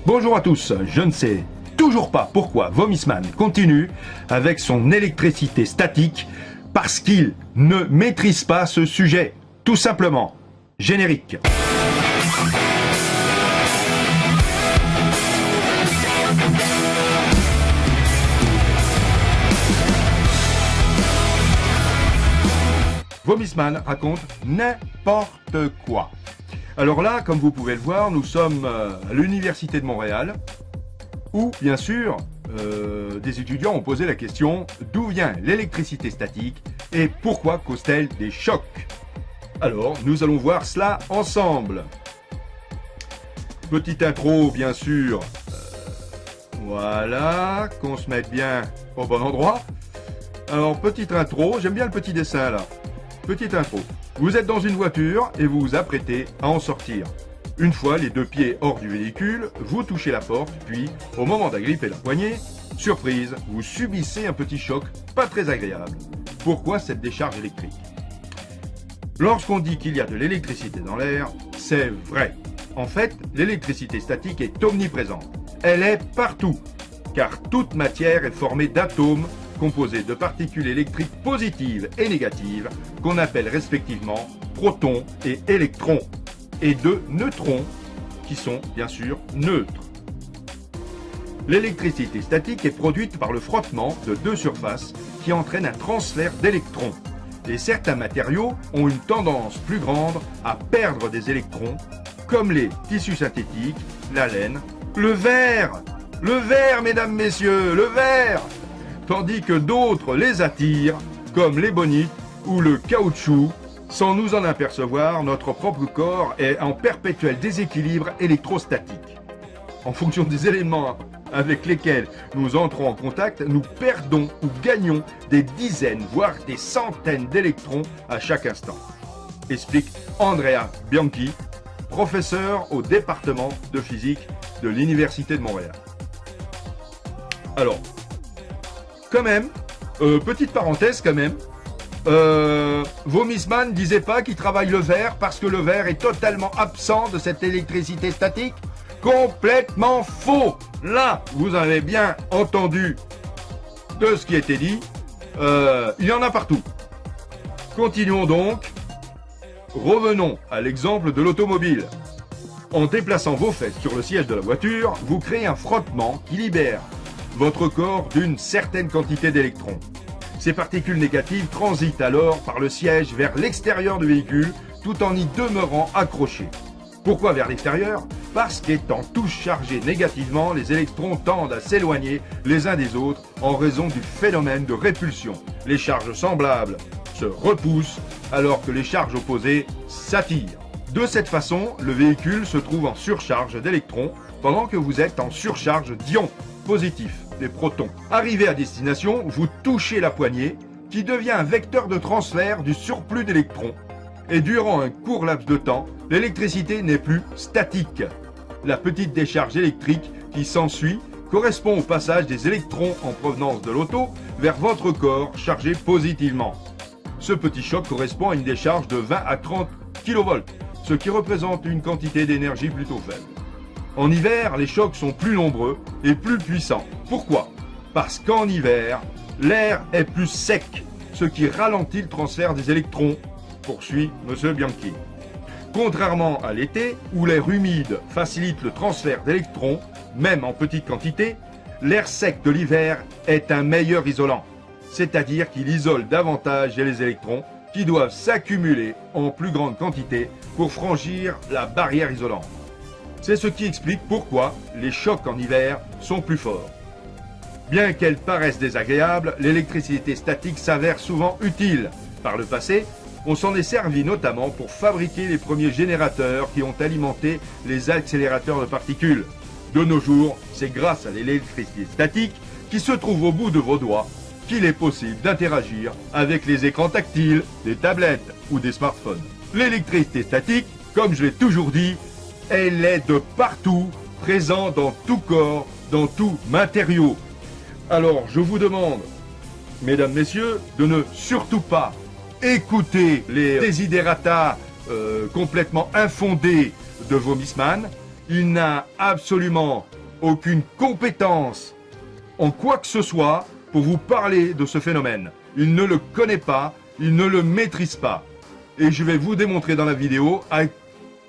Bonjour à tous, je ne sais toujours pas pourquoi Vomisman continue avec son électricité statique, parce qu'il ne maîtrise pas ce sujet, tout simplement. Générique. Vomisman raconte n'importe quoi. Alors là, comme vous pouvez le voir, nous sommes à l'Université de Montréal, où, bien sûr, des étudiants ont posé la question d'où vient l'électricité statique et pourquoi cause-t-elle des chocs. Alors, nous allons voir cela ensemble. Petite intro, bien sûr. Voilà, qu'on se mette bien au bon endroit. Alors, petite intro, j'aime bien le petit dessin là. Petite intro. Vous êtes dans une voiture et vous vous apprêtez à en sortir. Une fois les deux pieds hors du véhicule, vous touchez la porte, puis, au moment d'agripper la poignée, surprise, vous subissez un petit choc pas très agréable. Pourquoi cette décharge électrique? Lorsqu'on dit qu'il y a de l'électricité dans l'air, c'est vrai. En fait, l'électricité statique est omniprésente. Elle est partout, car toute matière est formée d'atomes composés de particules électriques positives et négatives qu'on appelle respectivement protons et électrons, et de neutrons qui sont bien sûr neutres. L'électricité statique est produite par le frottement de deux surfaces qui entraîne un transfert d'électrons. Et certains matériaux ont une tendance plus grande à perdre des électrons, comme les tissus synthétiques, la laine, le verre, mesdames, messieurs, le verre, tandis que d'autres les attirent, comme l'ébonite ou le caoutchouc. Sans nous en apercevoir, notre propre corps est en perpétuel déséquilibre électrostatique. En fonction des éléments avec lesquels nous entrons en contact, nous perdons ou gagnons des dizaines, voire des centaines d'électrons à chaque instant. Explique Andrea Bianchi, professeur au département de physique de l'Université de Montréal. Alors, quand même, petite parenthèse quand même, Vomisman disait pas qu'il travaille le verre parce que le verre est totalement absent de cette électricité statique. Complètement faux. Là, vous avez bien entendu de ce qui a été dit. Il y en a partout. Continuons donc. Revenons à l'exemple de l'automobile. En déplaçant vos fesses sur le siège de la voiture, vous créez un frottement qui libère votre corps d'une certaine quantité d'électrons. Ces particules négatives transitent alors par le siège vers l'extérieur du véhicule tout en y demeurant accrochés. Pourquoi vers l'extérieur? Parce qu'étant tous chargés négativement, les électrons tendent à s'éloigner les uns des autres en raison du phénomène de répulsion. Les charges semblables se repoussent alors que les charges opposées s'attirent. De cette façon, le véhicule se trouve en surcharge d'électrons pendant que vous êtes en surcharge d'ions positifs, des protons. Arrivé à destination, vous touchez la poignée qui devient un vecteur de transfert du surplus d'électrons. Et durant un court laps de temps, l'électricité n'est plus statique. La petite décharge électrique qui s'ensuit correspond au passage des électrons en provenance de l'auto vers votre corps chargé positivement. Ce petit choc correspond à une décharge de 20 à 30 kV, ce qui représente une quantité d'énergie plutôt faible. En hiver, les chocs sont plus nombreux et plus puissants. Pourquoi? Parce qu'en hiver, l'air est plus sec, ce qui ralentit le transfert des électrons, poursuit M. Bianchi. Contrairement à l'été, où l'air humide facilite le transfert d'électrons, même en petite quantité, l'air sec de l'hiver est un meilleur isolant, c'est-à-dire qu'il isole davantage les électrons qui doivent s'accumuler en plus grande quantité pour franchir la barrière isolante. C'est ce qui explique pourquoi les chocs en hiver sont plus forts. Bien qu'elle paraisse désagréable, l'électricité statique s'avère souvent utile. Par le passé, on s'en est servi notamment pour fabriquer les premiers générateurs qui ont alimenté les accélérateurs de particules. De nos jours, c'est grâce à l'électricité statique qui se trouve au bout de vos doigts qu'il est possible d'interagir avec les écrans tactiles, des tablettes ou des smartphones. L'électricité statique, comme je l'ai toujours dit, elle est de partout, présente dans tout corps, dans tout matériau. Alors je vous demande, mesdames, messieurs, de ne surtout pas écouter les desiderata complètement infondés de Vomisman. Il n'a absolument aucune compétence en quoi que ce soit pour vous parler de ce phénomène. Il ne le connaît pas, il ne le maîtrise pas. Et je vais vous démontrer dans la vidéo à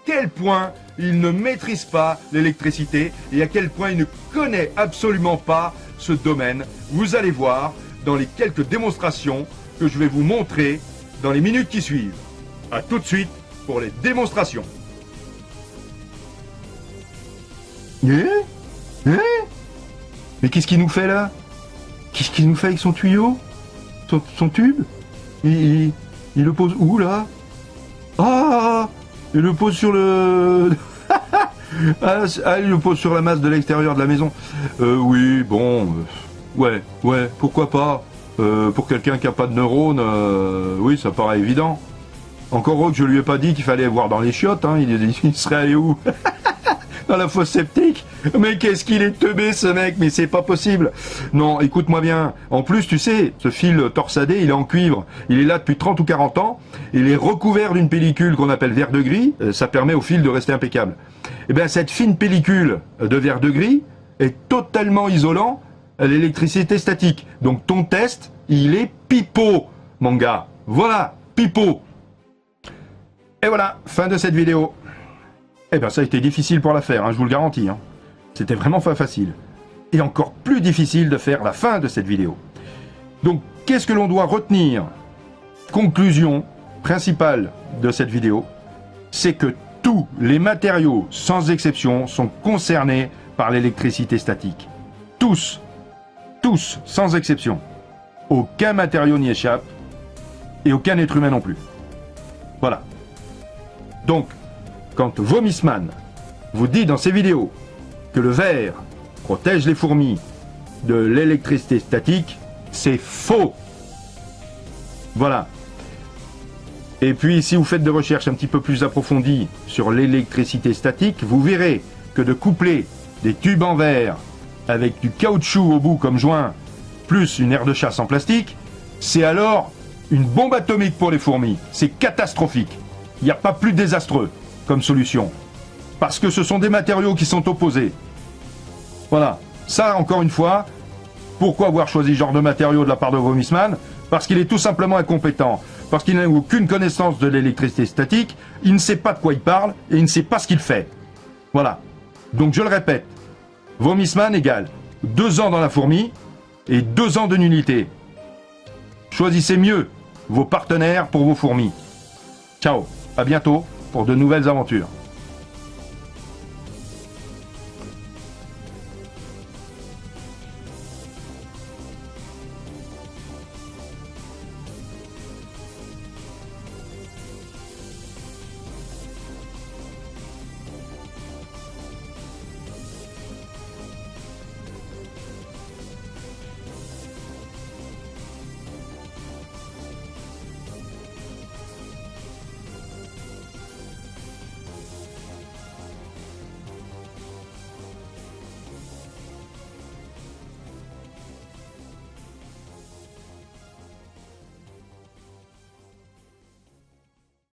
quel point il ne maîtrise pas l'électricité et à quel point il ne connaît absolument pas ce domaine. Vous allez voir dans les quelques démonstrations que je vais vous montrer dans les minutes qui suivent. A tout de suite pour les démonstrations. Mais qu'est-ce qu'il nous fait là? Qu'est-ce qu'il nous fait avec son tuyau? Son tube? Il le pose où là? Ah! Il le pose sur le... il le pose sur la masse de l'extérieur de la maison. Oui, bon... ouais, pourquoi pas? Pour quelqu'un qui n'a pas de neurones, oui, ça paraît évident. Encore que je lui ai pas dit qu'il fallait voir dans les chiottes, hein, il serait allé où? Dans la fosse septique? Mais qu'est-ce qu'il est teubé ce mec, mais c'est pas possible. Non, écoute-moi bien. En plus, tu sais, ce fil torsadé, il est en cuivre. Il est là depuis 30 ou 40 ans. Il est recouvert d'une pellicule qu'on appelle verre de gris. Ça permet au fil de rester impeccable. Et bien, cette fine pellicule de verre de gris est totalement isolant à l'électricité statique. Donc ton test, il est pipeau, mon gars. Voilà, pipeau. Et voilà, fin de cette vidéo. Eh bien, ça a été difficile pour la faire, hein, je vous le garantis. Hein. C'était vraiment pas facile. Et encore plus difficile de faire la fin de cette vidéo. Donc, qu'est-ce que l'on doit retenir? Conclusion principale de cette vidéo, c'est que tous les matériaux, sans exception, sont concernés par l'électricité statique. Tous, sans exception. Aucun matériau n'y échappe, et aucun être humain non plus. Voilà. Donc, quand Vomissman vous dit dans ses vidéos que le verre protège les fourmis de l'électricité statique, c'est faux. Voilà. Et puis, si vous faites des recherches un petit peu plus approfondies sur l'électricité statique, vous verrez que de coupler des tubes en verre avec du caoutchouc au bout comme joint, plus une aire de chasse en plastique, c'est alors une bombe atomique pour les fourmis. C'est catastrophique. Il n'y a pas plus désastreux comme solution. Parce que ce sont des matériaux qui sont opposés. Voilà. Ça, encore une fois, pourquoi avoir choisi ce genre de matériaux de la part de Vomissman? Parce qu'il est tout simplement incompétent. Parce qu'il n'a aucune connaissance de l'électricité statique, il ne sait pas de quoi il parle, et il ne sait pas ce qu'il fait. Voilà. Donc je le répète, Vomissman égale 2 ans dans la fourmi, et 2 ans de nullité. Choisissez mieux vos partenaires pour vos fourmis. Ciao, à bientôt pour de nouvelles aventures.